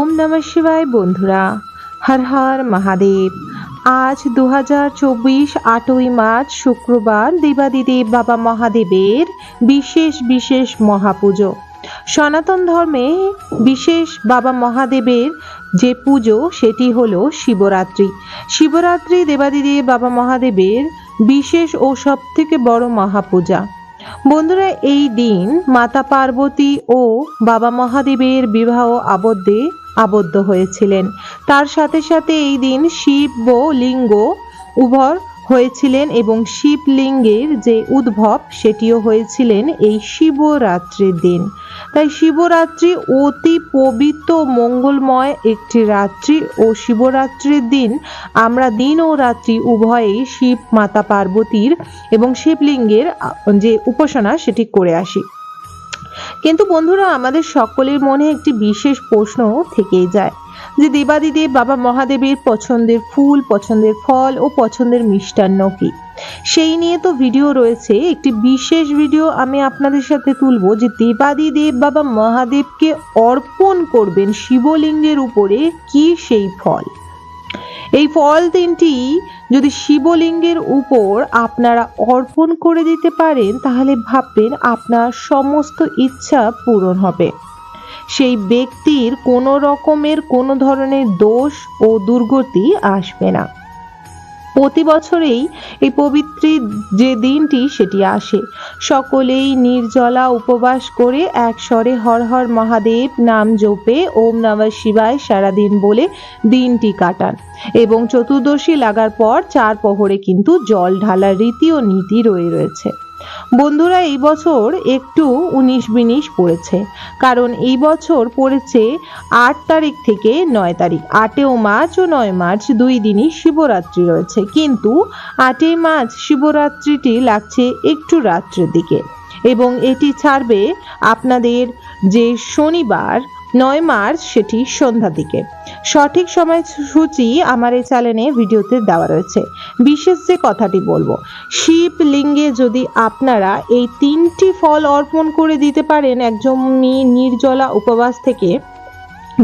ओम नमः शिवाय बंधुरा हर हर महादेव। आज 2024 8ই মার্চ শুক্রবার দেবাদিদেব বাবা মহাদেবের বিশেষ মহাপুজো। সনাতন ধর্মে বিশেষ বাবা মহাদেবের যে পুজো সেটি হলো শিবরাত্রি। শিবরাত্রি দেবাদিদেব বাবা মহাদেবের বিশেষ ও সবথেকে বড় মহাপূজা। বন্ধুরা, এই দিন মাতা পার্বতী ও বাবা মহাদেবের বিবাহ আবদ্ধ হয়েছিলেন। তার সাথে সাথে এই দিন শিব ও লিঙ্গ উভয় হয়েছিলেন এবং শিবলিঙ্গের যে উদ্ভব সেটিও হয়েছিলেন এই শিবরাত্রির দিন। তাই শিবরাত্রি অতি পবিত্র মঙ্গলময় একটি রাত্রি ও শিবরাত্রির দিন আমরা দিন ও রাত্রি উভয়েই শিব মাতা পার্বতীর এবং শিবলিঙ্গের যে উপাসনা সেটি করে আসি। কিন্তু বন্ধুরা, আমাদের সকলের মনে একটি বিশেষ প্রশ্ন থেকেই যায় যে দেবাদিদেব বাবা মহাদেবের পছন্দের ফুল, পছন্দের ফল ও পছন্দের মিষ্টান্ন কি। সেই নিয়ে তো ভিডিও রয়েছে। একটি বিশেষ ভিডিও আমি আপনাদের সাথে তুলবো যে দেবাদিদেব বাবা মহাদেবকে অর্পণ করবেন শিবলিঙ্গের উপরে কি সেই ফল। এই ফল তিনটি যদি শিবলিঙ্গের উপর আপনারা অর্পণ করে দিতে পারেন তাহলে ভাববেন আপনার সমস্ত ইচ্ছা পূরণ হবে। সেই ব্যক্তির কোনো রকমের কোনো ধরনের দোষ ও দুর্গতি আসবে না। প্রতি বছরেই এই পবিত্র যে দিনটি সেটি আসে। সকলেই নির্জলা উপবাস করে এক স্বরে হর হর মহাদেব নাম জপে ওম নমঃ শিবায় সারাদিন বলে দিনটি কাটান এবং চতুর্দশী লাগার পর 4 প্রহরে কিন্তু জল ঢালার রীতি ও নীতি রয়েছে। বন্ধুরা, এই বছর একটু 19-20 পড়েছে, কারণ এই বছর পড়েছে 8 তারিখ থেকে 9 তারিখ। 8 মার্চ ও 9 মার্চ 2 দিনই শিবরাত্রি রয়েছে, কিন্তু 8 মার্চ শিবরাত্রিটি লাগছে একটু রাত্রের দিকে এবং এটি ছাড়বে আপনাদের যে শনিবার 9 মার্চ সেটি সন্ধ্যার দিকে। সঠিক সময়সূচি আমার এই চ্যানেলে ভিডিওতে দেওয়া রয়েছে। বিশেষ যে কথাটি বলবো, শিবলিঙ্গে যদি আপনারা এই 3টি ফল অর্পণ করে দিতে পারেন একজন নির্জলা উপবাস থেকে,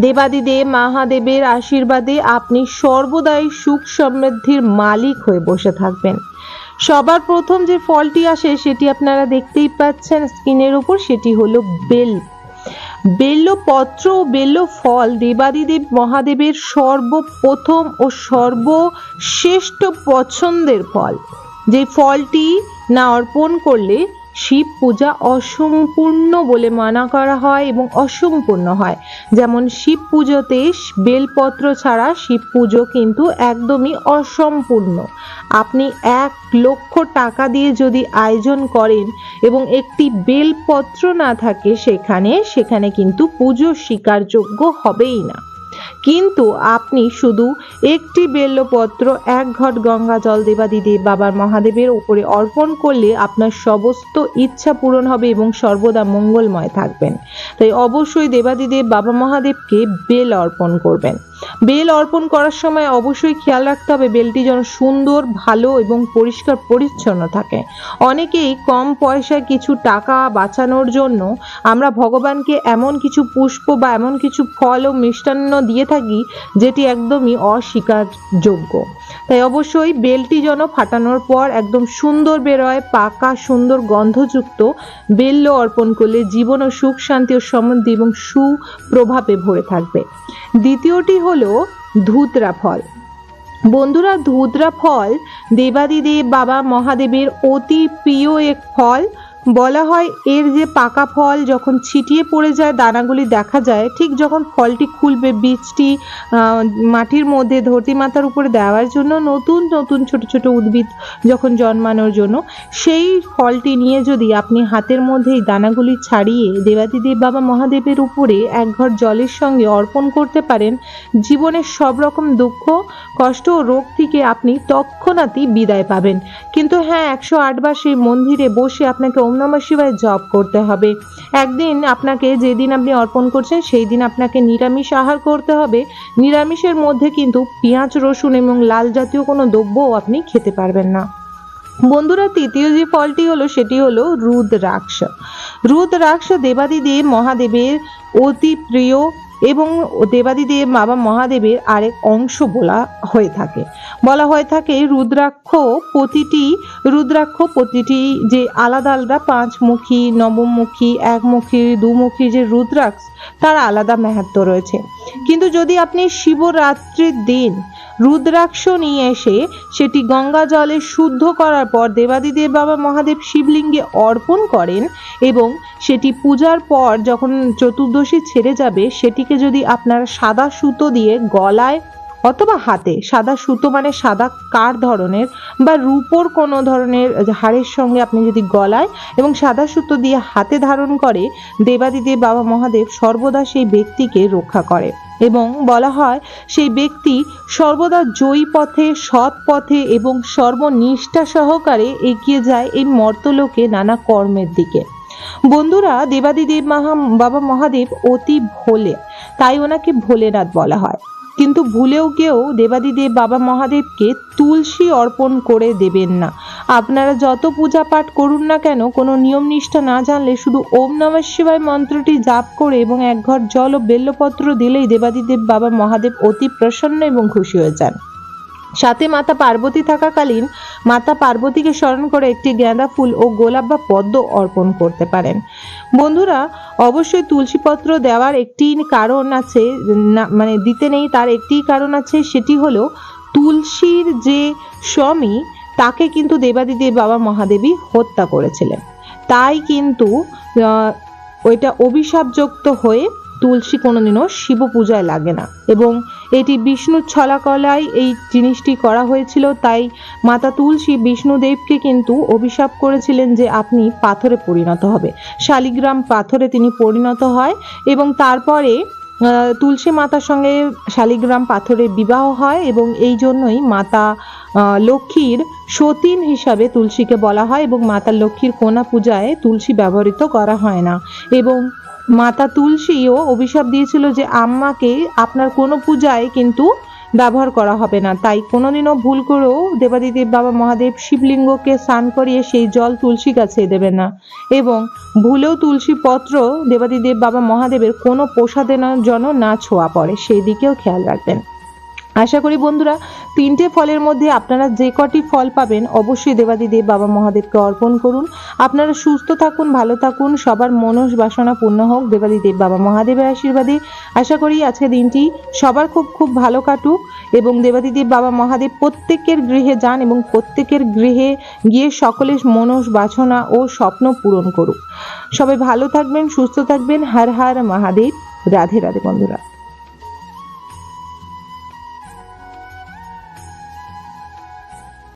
দেবাদিদেব মহাদেবের আশীর্বাদে আপনি সর্বদাই সুখ সমৃদ্ধির মালিক হয়ে বসে থাকবেন। সবার প্রথম যে ফলটি আসে সেটি আপনারা দেখতেই পাচ্ছেন স্ক্রিনের উপর, সেটি হলো বেলপত্র ও বেল ফল দেবাদিদেব মহাদেবের সর্বপ্রথম ও সর্বশ্রেষ্ঠ পছন্দের ফল। যে ফলটি না অর্পণ করলে শিব পূজা অসম্পূর্ণ বলে মানা করা হয় এবং অসম্পূর্ণ হয়। যেমন শিব পুজোতে বেলপত্র ছাড়া শিব পুজো কিন্তু একদমই অসম্পূর্ণ। আপনি 1 লক্ষ টাকা দিয়ে যদি আয়োজন করেন এবং একটি বেলপত্র না থাকে সেখানে কিন্তু পুজো স্বীকারযোগ্য হবেই না। কিন্তু আপনি শুধু একটি বেলপত্র 1 ঘট গঙ্গা জল দেবাদিদেব বাবার মহাদেবের উপরে অর্পণ করলে আপনার সমস্ত ইচ্ছা পূরণ হবে এবং সর্বদা মঙ্গলময় থাকবেন। তাই অবশ্যই দেবাদিদেব বাবা মহাদেবকে বেল অর্পণ করবেন। বেল অর্পণ করার সময় অবশ্যই খেয়াল রাখতে হবে বেলটি যেন সুন্দর, ভালো এবং পরিষ্কার পরিচ্ছন্ন থাকে। অনেকেই কম পয়সায় কিছু টাকা বাঁচানোর জন্য আমরা ভগবানকে এমন কিছু পুষ্প বা এমন কিছু ফল ও মিষ্টান্ন দিয়ে থাকি যেটি একদমই অস্বীকারযোগ্য। তাই অবশ্যই বেলটি যেন ফাটানোর পর একদম সুন্দর বেরোয়, পাকা সুন্দর গন্ধযুক্ত বেল অর্পণ করলে জীবন ও সুখ শান্তি ও সমৃদ্ধি এবং সুপ্রভাবে ভরে থাকবে। দ্বিতীয়টি হলো ধুতরা ফল। বন্ধুরা, ধুতরা ফল দেবাদিদেব বাবা মহাদেবের অতি প্রিয় এক ফল। বলা হয় এর যে পাকা ফল যখন ছিটিয়ে পড়ে যায় দানাগুলি দেখা যায়, ঠিক যখন ফলটি খুলবে বীজটি মাটির মধ্যে ধরতি মাতার উপরে দেওয়ার জন্য নতুন ছোট ছোট উদ্ভিদ যখন জন্মানোর জন্য, সেই ফলটি নিয়ে যদি আপনি হাতের মধ্যে এই দানাগুলি ছাড়িয়ে দেবাদিদেব বাবা মহাদেবের উপরে 1 ঘট জলের সঙ্গে অর্পণ করতে পারেন, জীবনের সব রকম দুঃখ কষ্ট ও রোগ থেকে আপনি তৎক্ষণাৎই বিদায় পাবেন। কিন্তু হ্যাঁ, 108 বার সেই মন্দিরে বসে আপনাকে ওম নমঃ শিবায় জপ করতে হবে। একদিন আপনাকে যেদিন আপনি অর্পণ করছেন সেই দিন আপনাকে নিরামিষ আহার করতে হবে। নিরামিষের মধ্যে কিন্তু পেঁয়াজ, রসুন এবং লাল জাতীয় কোনো দ্রব্যও আপনি খেতে পারবেন না। বন্ধুরা, তৃতীয় যে ফলটি হলো সেটি হলো রুদ্রাক্ষ। রুদ্রাক্ষ দেবাদিদেব মহাদেবের অতি প্রিয় এবং দেবাদিদেব বাবা মহাদেবের আরেক অংশ বলা হয়ে থাকে রুদ্রাক্ষ প্রতিটি যে আলাদা আলাদা পাঁচমুখী, নবমুখী, একমুখী, দুমুখী যে রুদ্রাক্ষ, তার আলাদা মাহাত্ম্য রয়েছে। কিন্তু যদি আপনি শিবরাত্রির দিন রুদ্রাক্ষ নিয়ে এসে সেটি গঙ্গা জলে শুদ্ধ করার পর দেবাদিদেব বাবা মহাদেব শিবলিঙ্গে অর্পণ করেন এবং সেটি পূজার পর যখন চতুর্দশী ছেড়ে যাবে, সেটিকে যদি আপনারা সাদা সুতো দিয়ে গলায় অথবা হাতে, সাদা সুতো মানে সাদা কার ধরনের বা রূপোর কোনো ধরনের হাড়ের সঙ্গে আপনি যদি গলায় এবং সাদা সুতো দিয়ে হাতে ধারণ করে, দেবাদিদেব বাবা মহাদেব সর্বদা সেই ব্যক্তিকে রক্ষা করে এবং বলা হয় সেই ব্যক্তি সর্বদা জয়ী পথে, সৎ পথে এবং সর্বনিষ্ঠা সহকারে এগিয়ে যায় এই মর্তলোকে নানা কর্মের দিকে। বন্ধুরা, দেবাদিদেব বাবা মহাদেব অতি ভোলে, তাই ওনাকে ভোলেনাথ বলা হয়। কিন্তু ভুলেও কেউ দেবাদিদেব বাবা মহাদেবকে তুলসী অর্পণ করে দেবেন না। আপনারা যত পূজা পাঠ করুন না কেন, কোনো নিয়ম নিষ্ঠা না জানলে শুধু ওম নমঃ শিবায় মন্ত্রটি জাপ করে এবং এক ঘর জল ও বেল্লপত্র দিলেই দেবাদিদেব বাবা মহাদেব অতি প্রসন্ন এবং খুশি হয়ে যান। সাথে মাতা পার্বতী থাকাকালীন মাতা পার্বতীকে স্মরণ করে একটি গাঁদা ফুল ও গোলাপ বা পদ্ম অর্পণ করতে পারেন। বন্ধুরা, অবশ্যই তুলসীপত্র দেওয়ার একটি কারণ আছে, মানে দিতে নেই তার একটি কারণ আছে, সেটি হলো তুলসীর যে স্বামী তাকে কিন্তু দেবাদিদেব বাবা মহাদেবী হত্যা করেছিলেন, তাই কিন্তু ওইটা অভিশাপযুক্ত হয়ে তুলসী কোনোদিনও শিব পূজায় লাগে না এবং এটি বিষ্ণুর ছলাকলায় এই জিনিসটি করা হয়েছিল। তাই মাতা তুলসী বিষ্ণুদেবকে কিন্তু অভিশাপ করেছিলেন যে আপনি পাথরে পরিণত হবে, শালিগ্রাম পাথরে তিনি পরিণত হয় এবং তারপরে তুলসী মাতার সঙ্গে শালিগ্রাম পাথরের বিবাহ হয় এবং এই জন্যই মাতা লক্ষ্মীর সতীন হিসাবে তুলসীকে বলা হয় এবং মাতা লক্ষ্মীর কন্যা পূজায় তুলসী ব্যবহৃত করা হয় না। এবং মাতা তুলসীও অভিশাপ দিয়েছিল যে আম্মাকে আপনার কোনো পূজায় কিন্তু ব্যবহার করা হবে না, তাই কোনোদিনও ভুল করেও দেবাদিদেব বাবা মহাদেব শিবলিঙ্গকে স্নান করিয়ে সেই জল তুলসী গাছে দেবেন না এবং ভুলেও তুলসী পত্র দেবাদিদেব বাবা মহাদেবের কোনো প্রসাদের জন্য না ছোঁয়া পড়ে, সেই দিকেও খেয়াল রাখবেন। আশা করি বন্ধুরা, তিনটে ফলের মধ্যে আপনারা যে কটি ফল পাবেন অবশ্যই দেবাদিদেব বাবা মহাদেবকে অর্পণ করুন। আপনারা সুস্থ থাকুন, ভালো থাকুন, সবার মনস বাসনা পূর্ণ হোক দেবাদিদেব বাবা মহাদেবের আশীর্বাদে। আশা করি আজকের দিনটি সবার খুব ভালো কাটুক এবং দেবাদিদেব বাবা মহাদেব প্রত্যেকের গৃহে যান এবং প্রত্যেকের গৃহে গিয়ে সকলের মনস বাসনা ও স্বপ্ন পূরণ করুক। সবাই ভালো থাকবেন, সুস্থ থাকবেন। হর হর মহাদেব। রাধে রাধে বন্ধুরা।